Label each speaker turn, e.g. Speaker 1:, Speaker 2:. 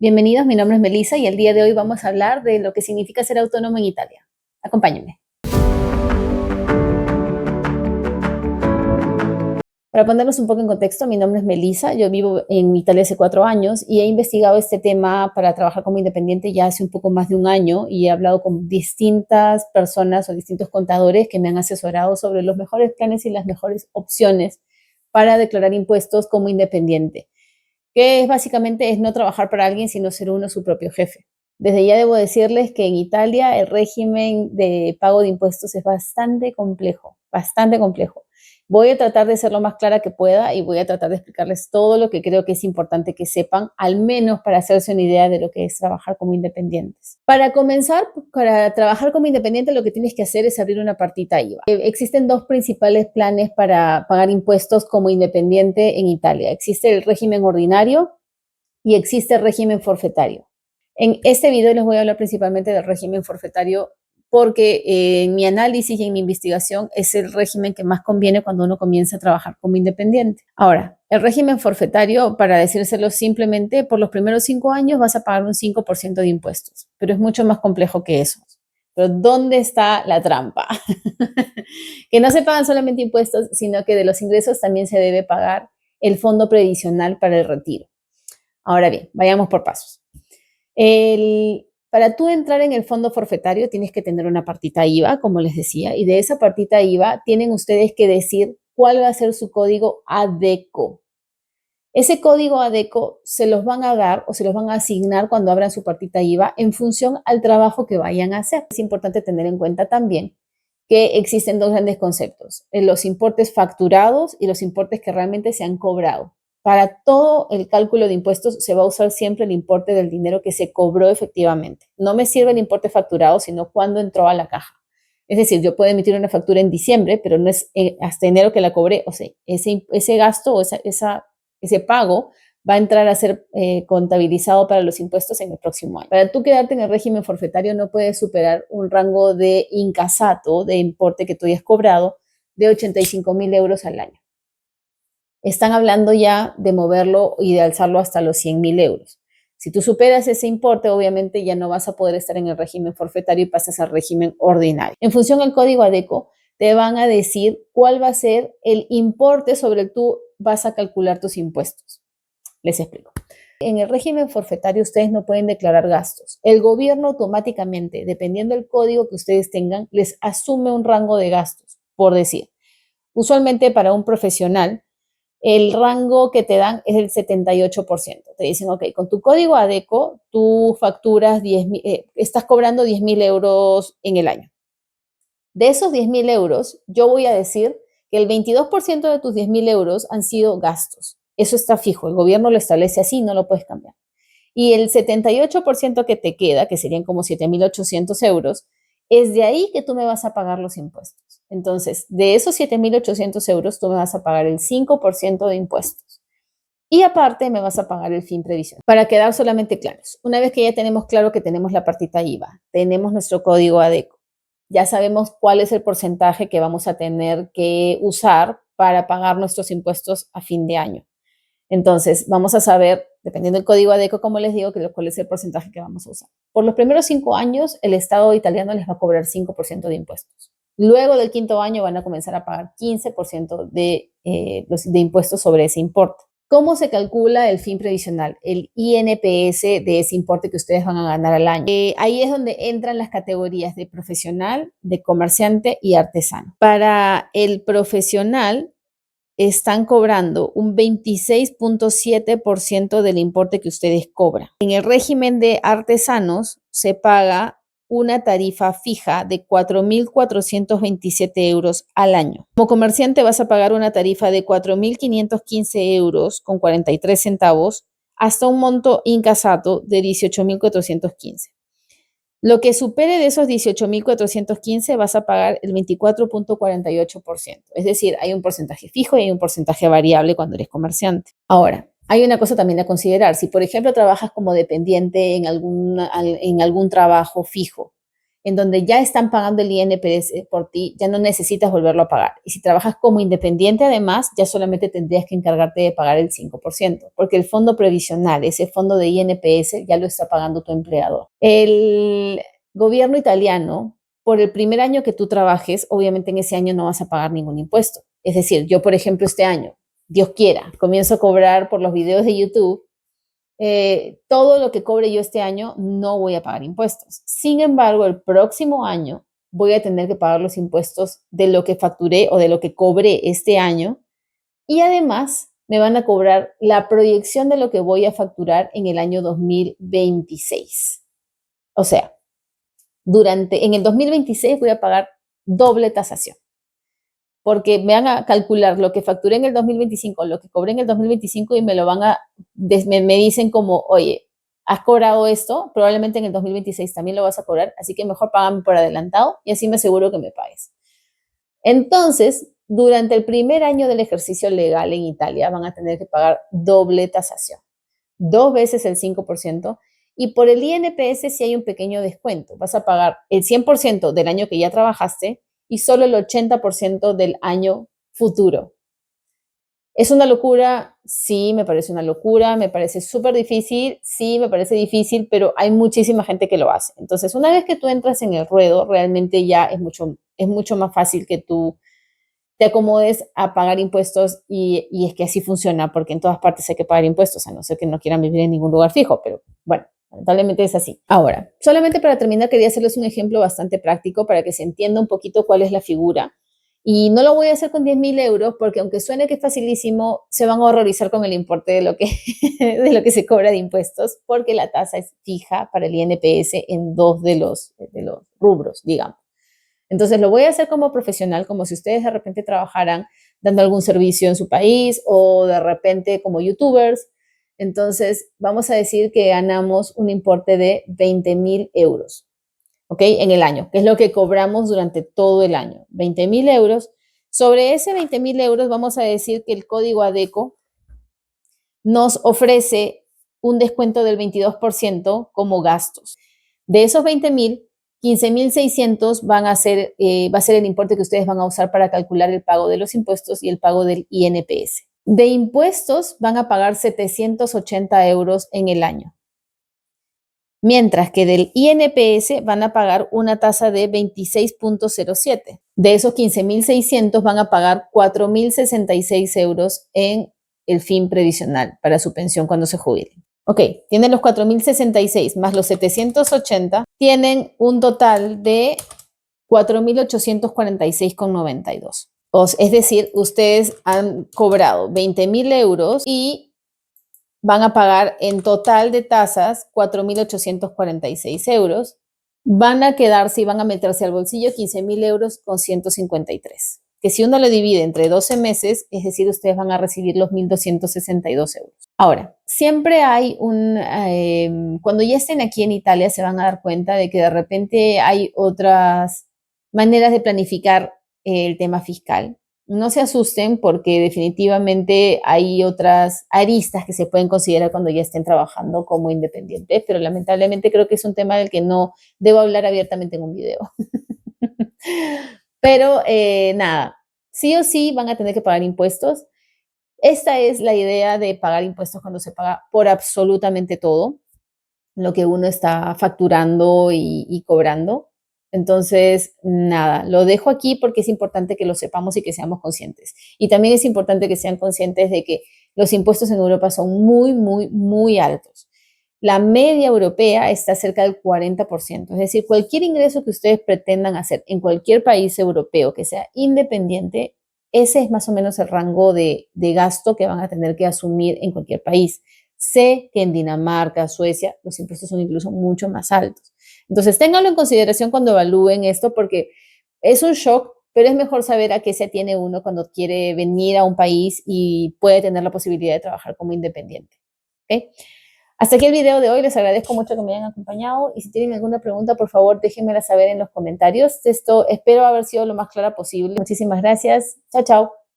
Speaker 1: Bienvenidos, mi nombre es Melissa y el día de hoy vamos a hablar de lo que significa ser autónomo en Italia. Acompáñenme. Para ponernos un poco en contexto, mi nombre es Melissa, yo vivo en Italia hace 4 años y he investigado este tema para trabajar como independiente ya hace un poco más de un año y he hablado con distintas personas o distintos contadores que me han asesorado sobre los mejores planes y las mejores opciones para declarar impuestos como independiente, que es básicamente es no trabajar para alguien, sino ser uno su propio jefe. Desde ya debo decirles que en Italia el régimen de pago de impuestos es bastante complejo, bastante complejo. Voy a tratar de ser lo más clara que pueda y voy a tratar de explicarles todo lo que creo que es importante que sepan, al menos para hacerse una idea de lo que es trabajar como independientes. Para comenzar, para trabajar como independiente, lo que tienes que hacer es abrir una partita IVA. Existen dos principales planes para pagar impuestos como independiente en Italia. Existe el régimen ordinario y existe el régimen forfetario. En este video les voy a hablar principalmente del régimen forfetario porque en mi análisis y en mi investigación es el régimen que más conviene cuando uno comienza a trabajar como independiente. Ahora, el régimen forfetario, para decírselo simplemente, por los primeros 5 años vas a pagar un 5% de impuestos, pero es mucho más complejo que eso. Pero ¿dónde está la trampa? Que no se pagan solamente impuestos, sino que de los ingresos también se debe pagar el fondo previsional para el retiro. Ahora bien, vayamos por pasos. Para tú entrar en el fondo forfetario tienes que tener una partita IVA, como les decía, y de esa partita IVA tienen ustedes que decir cuál va a ser su código ADECO. Ese código ADECO se los van a dar o se los van a asignar cuando abran su partita IVA en función al trabajo que vayan a hacer. Es importante tener en cuenta también que existen dos grandes conceptos, los importes facturados y los importes que realmente se han cobrado. Para todo el cálculo de impuestos se va a usar siempre el importe del dinero que se cobró efectivamente. No me sirve el importe facturado, sino cuando entró a la caja. Es decir, yo puedo emitir una factura en diciembre, pero no es hasta enero que la cobré. O sea, ese gasto o ese pago va a entrar a ser contabilizado para los impuestos en el próximo año. Para tú quedarte en el régimen forfetario no puedes superar un rango de incasato, de importe que tú hayas cobrado, de 85.000 euros al año. Están hablando ya de moverlo y de alzarlo hasta los 100.000 euros. Si tú superas ese importe, obviamente ya no vas a poder estar en el régimen forfetario y pasas al régimen ordinario. En función del código ADECO, te van a decir cuál va a ser el importe sobre el que tú vas a calcular tus impuestos. Les explico. En el régimen forfetario ustedes no pueden declarar gastos. El gobierno automáticamente, dependiendo del código que ustedes tengan, les asume un rango de gastos, por decir. Usualmente para un profesional, el rango que te dan es el 78%. Te dicen, ok, con tu código ADECO, tú facturas estás cobrando 10.000 euros en el año. De esos 10.000 euros, yo voy a decir que el 22% de tus 10.000 euros han sido gastos. Eso está fijo, el gobierno lo establece así, no lo puedes cambiar. Y el 78% que te queda, que serían como 7.800 euros, es de ahí que tú me vas a pagar los impuestos. Entonces, de esos 7.800 euros, tú me vas a pagar el 5% de impuestos. Y aparte, me vas a pagar el fin previsional. Para quedar solamente claros, una vez que ya tenemos claro que tenemos la partita IVA, tenemos nuestro código ADECO, ya sabemos cuál es el porcentaje que vamos a tener que usar para pagar nuestros impuestos a fin de año. Entonces, vamos a saber, dependiendo del código ADECO, como les digo, cuál es el porcentaje que vamos a usar. Por los primeros 5 años, el Estado italiano les va a cobrar 5% de impuestos. Luego del 5.º año van a comenzar a pagar 15% de impuestos sobre ese importe. ¿Cómo se calcula el fin previsional? El INPS de ese importe que ustedes van a ganar al año. Ahí es donde entran las categorías de profesional, de comerciante y artesano. Para el profesional, están cobrando un 26.7% del importe que ustedes cobran. En el régimen de artesanos se paga una tarifa fija de 4.427 euros al año. Como comerciante vas a pagar una tarifa de 4.515 euros con 43 centavos hasta un monto incasato de 18.415. Lo que supere de esos 18.415 vas a pagar el 24.48%. Es decir, hay un porcentaje fijo y hay un porcentaje variable cuando eres comerciante. Ahora, hay una cosa también a considerar. Si, por ejemplo, trabajas como dependiente en algún trabajo fijo en donde ya están pagando el INPS por ti, ya no necesitas volverlo a pagar. Y si trabajas como independiente, además, ya solamente tendrías que encargarte de pagar el 5%, porque el fondo previsional, ese fondo de INPS, ya lo está pagando tu empleador. El gobierno italiano, por el primer año que tú trabajes, obviamente en ese año no vas a pagar ningún impuesto. Es decir, yo, por ejemplo, este año, Dios quiera, comienzo a cobrar por los videos de YouTube. Todo lo que cobre yo este año no voy a pagar impuestos. Sin embargo, el próximo año voy a tener que pagar los impuestos de lo que facturé o de lo que cobré este año, y además me van a cobrar la proyección de lo que voy a facturar en el año 2026. O sea, en el 2026 voy a pagar doble tasación, porque me van a calcular lo que facturé en el 2025, lo que cobré en el 2025, y me lo van a, me dicen como, oye, has cobrado esto, probablemente en el 2026 también lo vas a cobrar, así que mejor págame por adelantado y así me aseguro que me pagues. Entonces, durante el primer año del ejercicio legal en Italia van a tener que pagar doble tasación, 2 veces el 5%, y por el INPS sí hay un pequeño descuento. Vas a pagar el 100% del año que ya trabajaste y solo el 80% del año futuro. ¿Es una locura? Sí, me parece una locura, me parece súper difícil, sí, me parece difícil, pero hay muchísima gente que lo hace. Entonces, una vez que tú entras en el ruedo, realmente ya es mucho más fácil que tú te acomodes a pagar impuestos, y es que así funciona, porque en todas partes hay que pagar impuestos, a no ser que no quieran vivir en ningún lugar fijo, pero bueno, lamentablemente es así. Ahora, solamente para terminar, quería hacerles un ejemplo bastante práctico para que se entienda un poquito cuál es la figura. Y no lo voy a hacer con 10.000 euros, porque aunque suene que es facilísimo, se van a horrorizar con el importe de lo que, de lo que se cobra de impuestos, porque la tasa es fija para el INPS en dos de los rubros, digamos. Entonces lo voy a hacer como profesional, como si ustedes de repente trabajaran dando algún servicio en su país o de repente como youtubers. Entonces vamos a decir que ganamos un importe de 20.000 euros, ¿ok? En el año, que es lo que cobramos durante todo el año, 20.000 euros. Sobre ese 20.000 euros vamos a decir que el código ADECO nos ofrece un descuento del 22% como gastos. De esos 20.000, 15.600 va a ser el importe que ustedes van a usar para calcular el pago de los impuestos y el pago del INPS. De impuestos van a pagar 780 euros en el año, mientras que del INPS van a pagar una tasa de 26.07. De esos 15.600 van a pagar 4.066 euros en el fin previsional para su pensión cuando se jubilen. Ok, tienen los 4.066 más los 780, tienen un total de 4.846,92. Es decir, ustedes han cobrado 20.000 euros y van a pagar en total de tasas 4.846 euros. Van a quedarse y van a meterse al bolsillo 15.000 euros con 153. Que si uno lo divide entre 12 meses, es decir, ustedes van a recibir los 1.262 euros. Ahora, siempre hay cuando ya estén aquí en Italia se van a dar cuenta de que de repente hay otras maneras de planificar el tema fiscal. No se asusten, porque definitivamente hay otras aristas que se pueden considerar cuando ya estén trabajando como independientes, pero lamentablemente creo que es un tema del que no debo hablar abiertamente en un video. Pero nada, sí o sí van a tener que pagar impuestos. Esta es la idea de pagar impuestos cuando se paga por absolutamente todo lo que uno está facturando y cobrando. Entonces, nada, lo dejo aquí porque es importante que lo sepamos y que seamos conscientes. Y también es importante que sean conscientes de que los impuestos en Europa son muy, muy, muy altos. La media europea está cerca del 40%. Es decir, cualquier ingreso que ustedes pretendan hacer en cualquier país europeo que sea independiente, ese es más o menos el rango de gasto que van a tener que asumir en cualquier país. Sé que en Dinamarca, Suecia, los impuestos son incluso mucho más altos. Entonces, ténganlo en consideración cuando evalúen esto, porque es un shock, pero es mejor saber a qué se atiene uno cuando quiere venir a un país y puede tener la posibilidad de trabajar como independiente. ¿Okay? Hasta aquí el video de hoy. Les agradezco mucho que me hayan acompañado, y si tienen alguna pregunta, por favor, déjenmela saber en los comentarios. Esto espero haber sido lo más clara posible. Muchísimas gracias. Chao, chao.